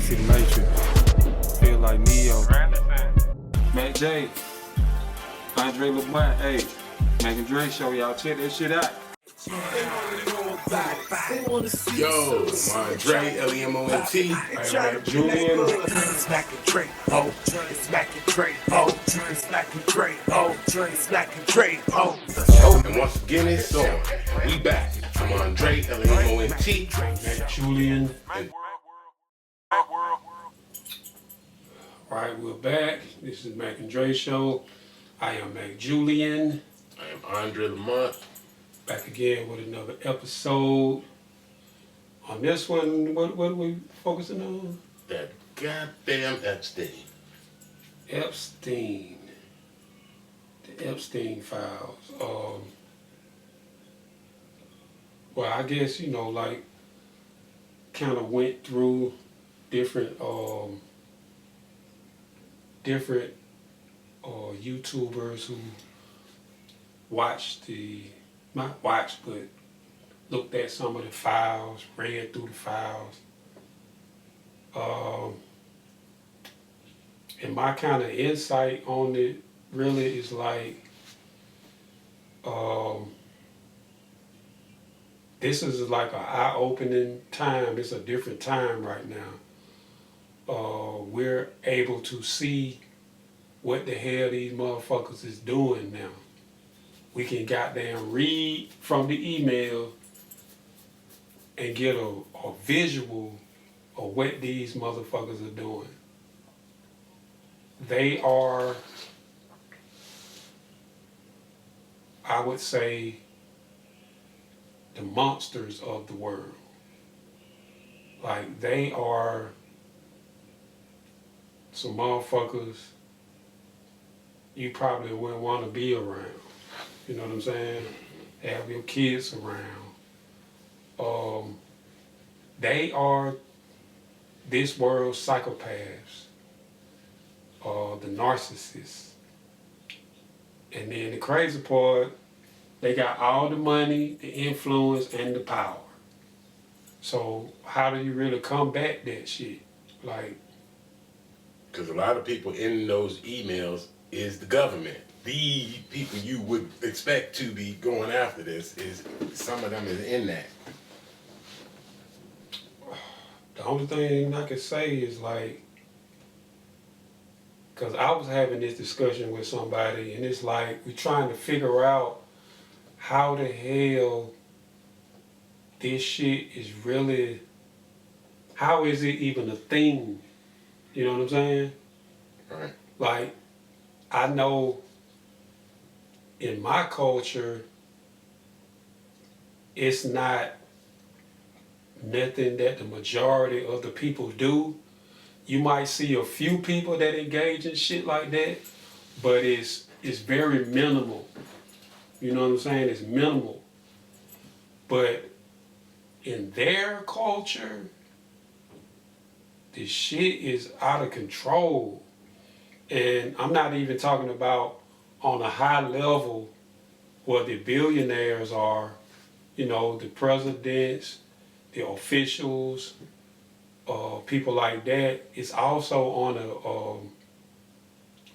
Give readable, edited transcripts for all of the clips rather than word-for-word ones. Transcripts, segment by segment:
See the Matrix. Feel like Neo. Mac J. Andre Lamont. Hey. Mac and Dre show. Y'all check that shit out. Yo, Andre, L-E-M-O-N-T. I'm Julian. Smacking Dre, oh, smacking Dre, oh, smacking Dre, oh, smacking Dre, oh. And once again, it's on. We back. I'm Andre, L-E-M-O-N-T. Mac Julian. And Alright, we're back. This is Mac and Dre show. I am Mac Julian. I am Andre Lamont. Back again with another episode. On this one, what are we focusing on? That goddamn Epstein. Epstein. The Epstein files. Well, I guess, like, kind of went through different YouTubers who not watched, but looked at some of the files, read through the files. And my kind of insight on it really is like, this is like an eye-opening time. It's a different time right now. We're able to see what the hell these motherfuckers is doing now. We can goddamn read from the email and get a visual of what these motherfuckers are doing. They are, I would say, the monsters of the world. Like, they are some motherfuckers you probably wouldn't want to be around. You know what I'm saying? Have your kids around. They are this world's psychopaths, the narcissists. And then the crazy part, they got all the money, the influence, and the power. So how do you really combat that shit? Like, Because a lot of people in those emails is the government. The people you would expect to be going after this, is some of them is in that. the only thing I can say is like, because I was having this discussion with somebody, and it's like we're trying to figure out how the hell this shit is really, how is it even a thing? You know what I'm saying? Right. Like, I know in my culture, it's not nothing that the majority of the people do. You might see a few people that engage in shit like that, but it's very minimal. You know what I'm saying? It's minimal. But in their culture, this shit is out of control. And I'm not even talking about on a high level where the billionaires are, the presidents, the officials, people like that. It's also on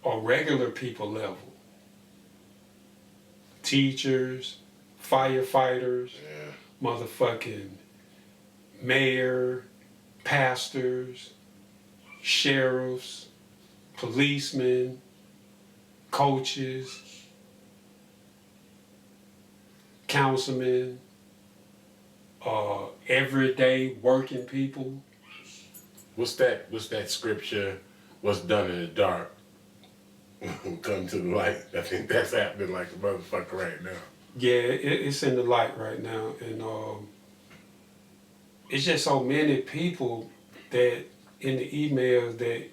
a regular people level. Teachers, firefighters, motherfucking mayor, pastors, sheriffs, policemen, coaches, councilmen, everyday working people. What's that scripture? What's done in the dark will come to the light. I think that's happening like a motherfucker right now. Yeah, it's in the light right now, and it's just so many people that in the emails that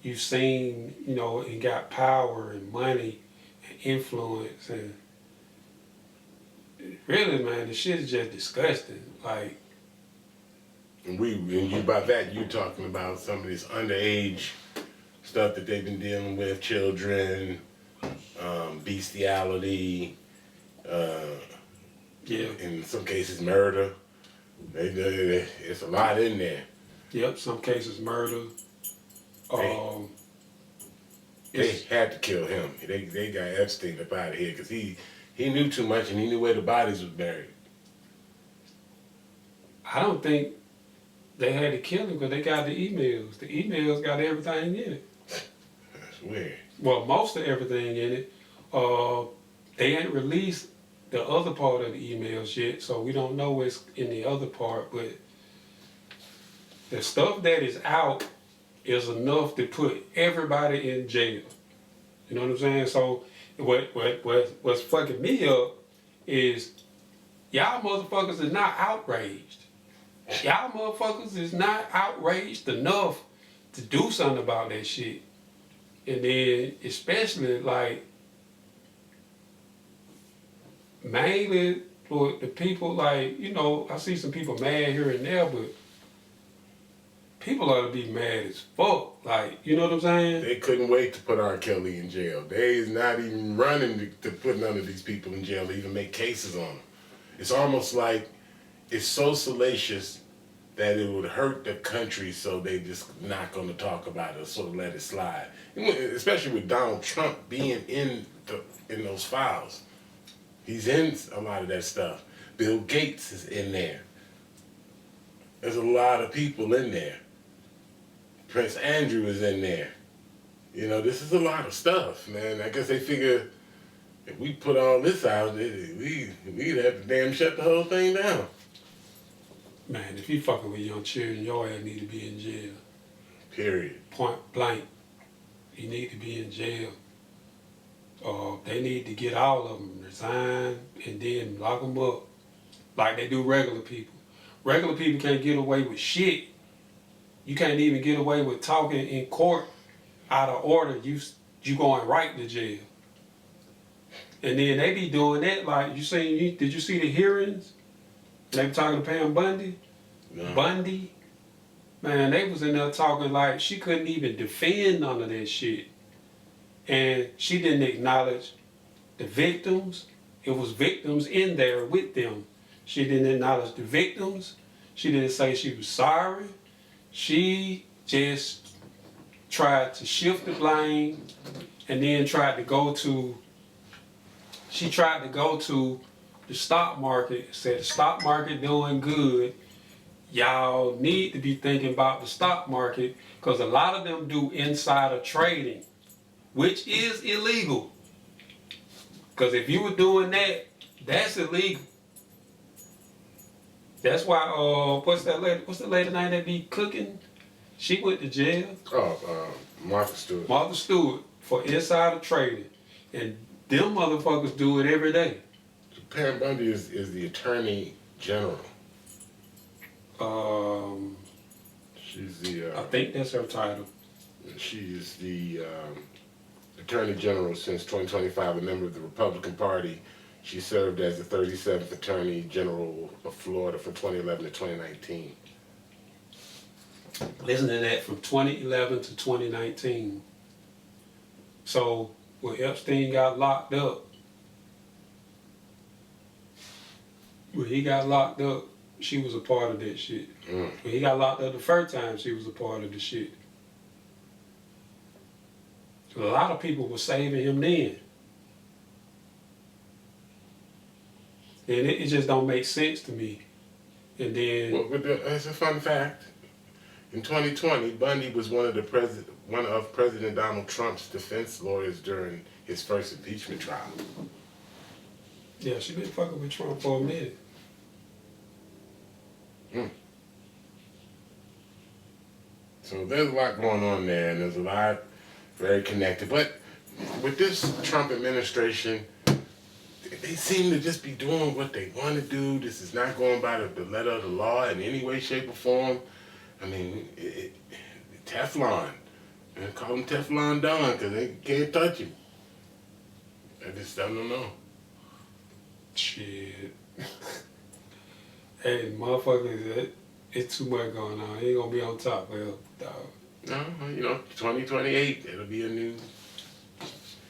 you've seen, and got power and money and influence, and really, man, the shit is just disgusting. Like, And you by that, you talking about some of this underage stuff that they've been dealing with, children, bestiality, in some cases murder. It's a lot in there. Yep, some cases murder. They had to kill him. They got Epstein up out of here because he knew too much and he knew where the bodies was buried. I don't think they had to kill him because they got the emails. The emails got everything in it. That's weird. Well, most of everything in it. They ain't released the other part of the emails yet, so we don't know what's in the other part, but the stuff that is out is enough to put everybody in jail. You know what I'm saying? So what's fucking me up is y'all motherfuckers is not outraged. Y'all motherfuckers is not outraged enough to do something about that shit. And then especially like mainly for the people like, you know, I see some people mad here and there, but people ought to be mad as fuck. Like, you know what I'm saying? They couldn't wait to put R. Kelly in jail. They is not even running to put none of these people in jail to even make cases on them. It's almost like it's so salacious that it would hurt the country, so they just not going to talk about it or sort of let it slide. Especially with Donald Trump being in those files. He's in a lot of that stuff. Bill Gates is in there. There's a lot of people in there. Prince Andrew is in there. You know, this is a lot of stuff, man. I guess they figure if we put all this out, we'd have to damn shut the whole thing down. Man, if you fucking with young children, your ass need to be in jail. Period. Point blank. You need to be in jail. They need to get all of them, resign, and then lock them up like they do regular people. Regular people can't get away with shit. You can't even get away with talking in court out of order. You going right to jail. And then they be doing that like, did you see the hearings? They were talking to Pam Bundy? No. Bundy? Man, they was in there talking like she couldn't even defend none of that shit. And she didn't acknowledge the victims. It was victims in there with them. She didn't acknowledge the victims. She didn't say she was sorry. She just tried to shift the blame and then tried to go to the stock market, said the stock market doing good. Y'all need to be thinking about the stock market because a lot of them do insider trading, which is illegal. Because if you were doing that, that's illegal. That's why, what's the lady name that be cooking? She went to jail. Martha Stewart. Martha Stewart for insider trading. And them motherfuckers do it every day. Pam Bundy is the Attorney General. She's the... I think that's her title. She is the Attorney General since 2025, a member of the Republican Party. She served as the 37th Attorney General of Florida from 2011 to 2019. Listen to that, from 2011 to 2019. So when Epstein got locked up, she was a part of that shit. When he got locked up the first time, she was a part of the shit. A lot of people were saving him then. And it just don't make sense to me. And then... Well, that's a fun fact. In 2020, Bundy was one of President Donald Trump's defense lawyers during his first impeachment trial. Yeah, she been fucking with Trump for a minute. So there's a lot going on there, and there's a lot very connected. But with this Trump administration, they seem to just be doing what they want to do. This is not going by the letter of the law in any way, shape, or form. I mean, Teflon. They call him Teflon Don because they can't touch him. I just don't know. Shit. Hey, motherfuckers, it's too much going on. He ain't gonna be on top, well, dog. No, 2028, it'll be a new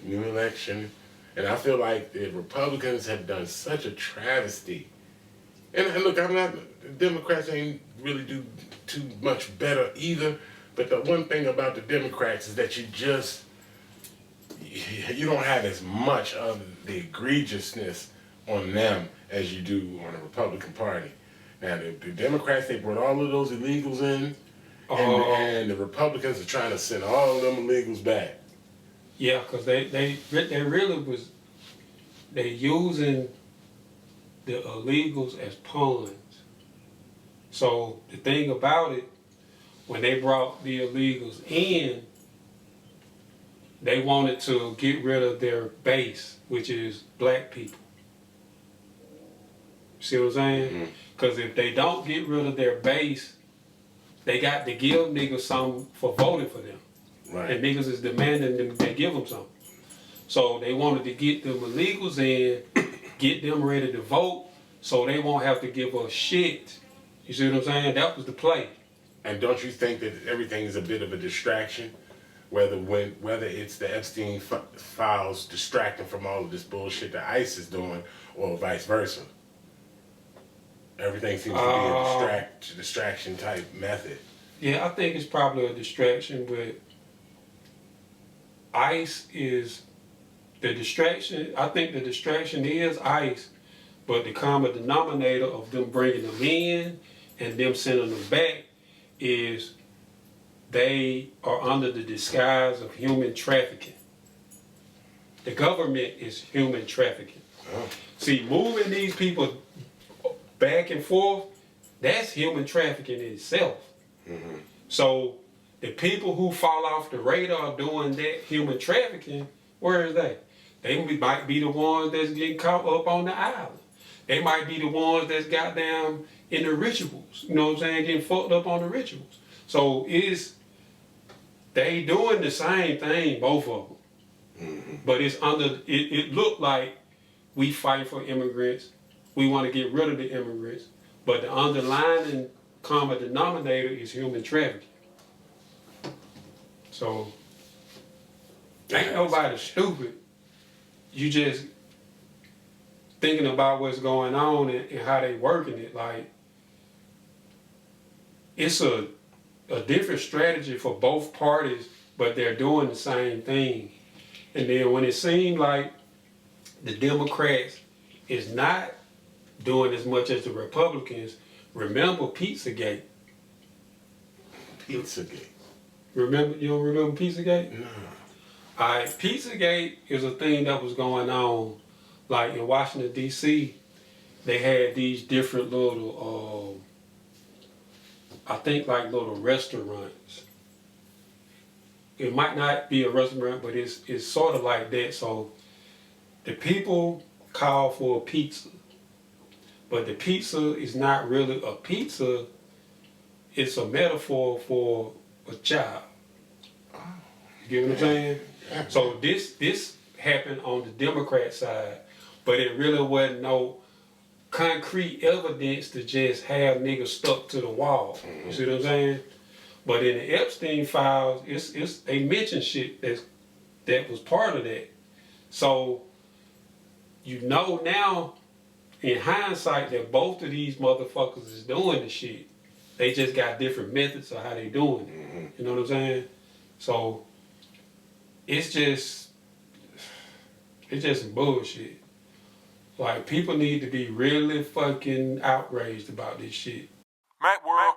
election. And I feel like the Republicans have done such a travesty And look, I'm not. The Democrats ain't really do too much better either. But the one thing about the Democrats is that you don't have as much of the egregiousness on them as you do on the Republican Party. Now the Democrats, they brought all of those illegals in, and the Republicans are trying to send all of them illegals back. Yeah, because they really was, they using the illegals as pawns. So the thing about it, when they brought the illegals in, they wanted to get rid of their base, which is black people. See what I'm saying? Because if they don't get rid of their base, they got to give niggas something for voting for them. Right. And niggas is demanding them they give them something. So they wanted to get them illegals in, get them ready to vote, so they won't have to give us shit. You see what I'm saying? That was the play. And don't you think that everything is a bit of a distraction? Whether it's the Epstein files distracting from all of this bullshit that ICE is doing, or vice versa. Everything seems to be a distraction type method. Yeah, I think it's probably a distraction, but ICE is the distraction. I think the distraction is ICE, but the common denominator of them bringing them in and them sending them back is they are under the disguise of human trafficking. The government is human trafficking. Oh. See, moving these people back and forth, that's human trafficking in itself. Mm-hmm. So the people who fall off the radar doing that human trafficking, where is they? They might be the ones that's getting caught up on the island. They might be the ones that's got down in the rituals, you know what I'm saying, getting fucked up on the rituals. So they doing the same thing, both of them. Mm-hmm. But it's it looked like we fight for immigrants, we want to get rid of the immigrants, but the underlying common denominator is human trafficking. So ain't nobody stupid. You just thinking about what's going on and how they working it. Like, it's a different strategy for both parties, but they're doing the same thing. And then when it seemed like the Democrats is not doing as much as the Republicans, remember Pizzagate? Pizzagate. You don't remember Pizzagate? No. Alright, Pizzagate is a thing that was going on, like in Washington D.C. They had these different little, I think like little restaurants. It might not be a restaurant, but it's sort of like that. So the people call for a pizza, but the pizza is not really a pizza. It's a metaphor for a child. You get what I'm saying? So this happened on the Democrat side, but it really wasn't no concrete evidence to just have niggas stuck to the wall. You see what I'm saying? But in the Epstein files, it's they mention shit that was part of that. So you know now, in hindsight, that both of these motherfuckers is doing the shit. They just got different methods of how they doing it. You know what I'm saying? So it's just some bullshit. Like, people need to be really fucking outraged about this shit. Mac World.